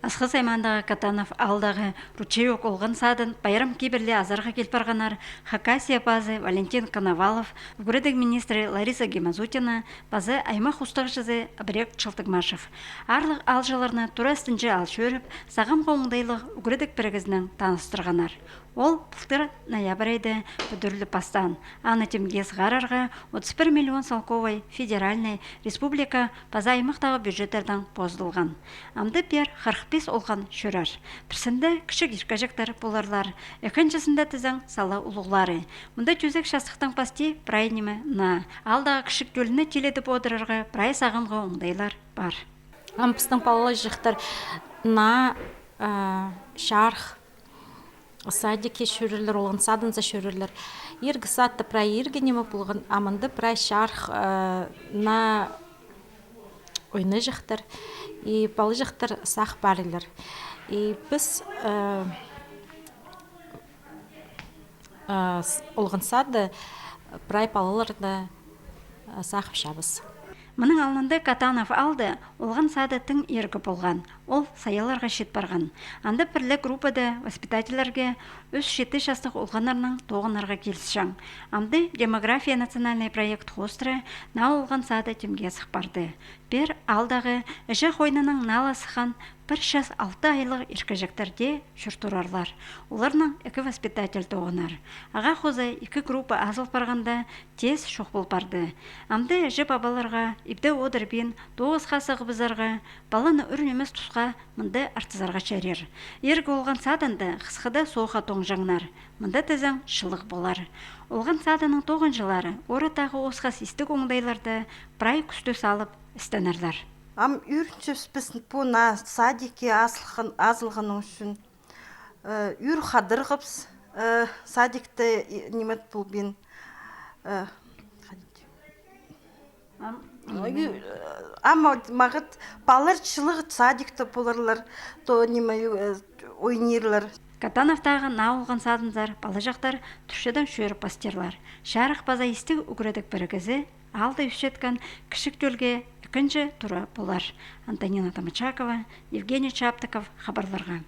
Асқыз аймандағы Катанов алдағы ручей оқылған садын байрам киберле азарға келпарғанар Хакасия базы Валентин Коновалов, үгірідік министрі Лариса Гемазутина, базы аймақ ұстағшызы Абрек Чылтыгмашев. Арлық алжаларына тура үстінже ал шөріп, сағым қоңдайлық үгірідік бірігізінің таныстырғанар. Ол бұлтыр ноябрь айды бүдірлі пастан. Аны темгез ғарарға 31 миллион салковай федеральный республика база аймақтағы бюджеттердің боздылған. Амды бер 45 олған шөрар. Бірсінде кішік иркажектар боларлар. Екіншісінде тізің сала ұлығлары. Мұнда жүзек шастықтың пасти прайнемі на. Алдағы кішік көліні теледіп отырарға прай сағымға оңдайлар бар. Ампыстың палалы жықтар на шарх садике шөрерлер олған садынса шөрерлер. Ергі сатты прай ергенемі болған амынды прай шарх на ойны жықтар. И палы жықтар сақ барылар. И біз олған сады прай палыларды сақ пішабыз. Мұның алынды Катанов алды, олған сады тың ергі болған. Ол саяларға шет барған. Анды бірлі группада воспитательлерге өз 7 жастық олғанарының тоғынарға келісшаң. Амды демография национальный проект хостры на олған сады темге сықпарды. Бір алдағы үжі қойнының наласыған 1 6 айлық иркажектерде жүртұрарлар. Оларның 2 воспитатель тоғынар. Аға қозы 2 группа азыл барғанда тез шоқ бол барды. Амды үжі бабаларға, ипді одырбен, 9 қасығы бізарға, баланы үрнеміз тұсқа мұнды артызарға чәрер. Ергі олған садынды қысқыда соға тоң жаңнар. Мұнда тізің шылық болар. Олған садының тоғын жылары оратағы осқа систік оңдайларды прай күсті салып істенерлер. Ам үрчіс біз бұна садике азылғының үшін үр қадырғыпс садикті немет бұл бен ама мағыт балар шылығы садикті боларлар то немай ойнерлар. Катановтағы науылған садындар, балы жақтар түршеден шөріп пастерлар. Шарық база істік үгіредік бірігізі алды үшеткен кішік төлге екінші тұры болар. Антонина Тамачакова, Евгений Чаптыков хабарларға.